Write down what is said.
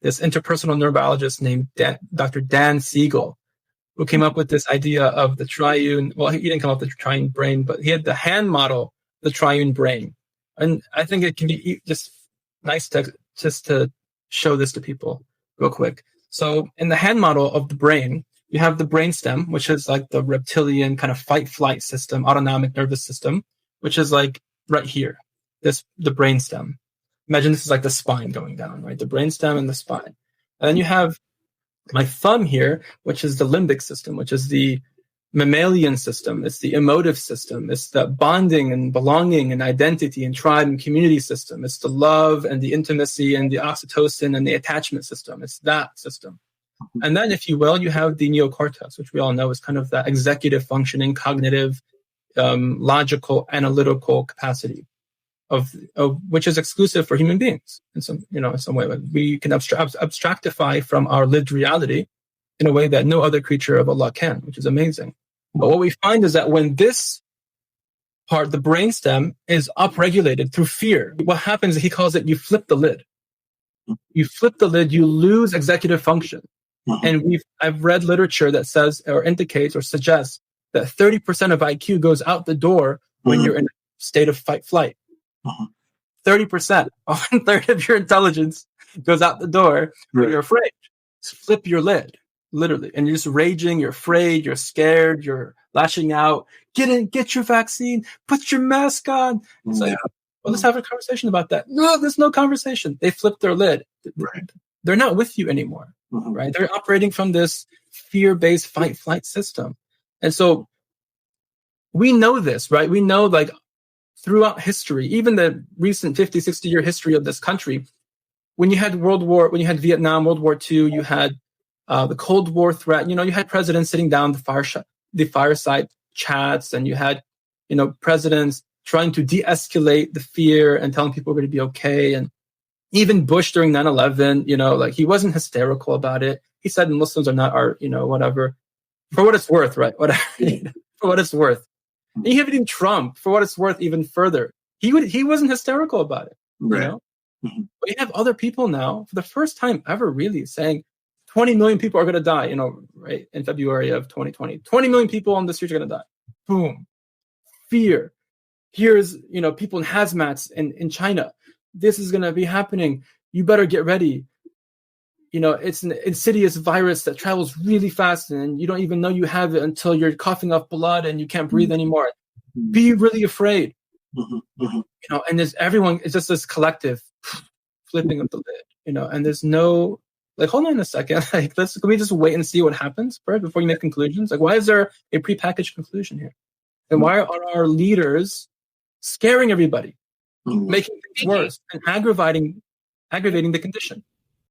this interpersonal neurobiologist named Dr. Dan Siegel, who came up with this idea of the triune. Well, he didn't come up with the triune brain, but he had the hand model, the triune brain. And I think it can be just nice to show this to people real quick. So in the hand model of the brain, you have the brainstem, which is like the reptilian kind of fight-flight system, autonomic nervous system, which is like right here, the brainstem. Imagine this is like the spine going down, right? The brainstem and the spine. And then you have my thumb here, which is the limbic system, which is the mammalian system. It's the emotive system. It's the bonding and belonging and identity and tribe and community system. It's the love and the intimacy and the oxytocin and the attachment system. It's that system. And then, if you will, you have the neocortex, which we all know is kind of that executive functioning, cognitive, logical, analytical capacity of which is exclusive for human beings in some way. We can abstractify from our lived reality in a way that no other creature of Allah can, which is amazing. But what we find is that when this part, the brainstem, is upregulated through fear, what happens is he calls it, you flip the lid. You flip the lid, you lose executive function. And I've read literature that says or indicates or suggests that 30% of IQ goes out the door when you're in a state of fight-flight. 30%, 1/3 of your intelligence goes out the door when you're afraid. Just flip your lid, literally. And you're just raging, you're afraid, you're scared, you're lashing out. Get your vaccine, put your mask on. It's like, well, let's have a conversation about that. No, there's no conversation. They flipped their lid. Right. They're not with you anymore, right? They're operating from this fear-based fight-flight system. And so we know this, right? We know, like, throughout history, even the recent 50, 60-year history of this country, when you had Vietnam, World War II, you had the Cold War threat, you had presidents sitting down the fireside chats, and you had, presidents trying to de-escalate the fear and telling people we're going to be okay. And even Bush during 9/11, like, he wasn't hysterical about it. He said Muslims are not our, whatever, for what it's worth, right? Whatever, for what it's worth. And you have even Trump, for what it's worth, even further. He wasn't hysterical about it, Right. But you have other people now, for the first time ever, really saying 20 million people are going to die, right, in February of 2020. 20 million people on the streets are going to die. Boom. Fear. Here's, people in hazmats in China. This is going to be happening. You better get ready. It's an insidious virus that travels really fast, and you don't even know you have it until you're coughing up blood and you can't breathe anymore. Be really afraid. And there's everyone, it's just this collective flipping of the lid, and there's no, like, hold on a second. Like, can we just wait and see what happens first before you make conclusions? Like, why is there a prepackaged conclusion here? And why are our leaders scaring everybody, making things worse, and aggravating the condition?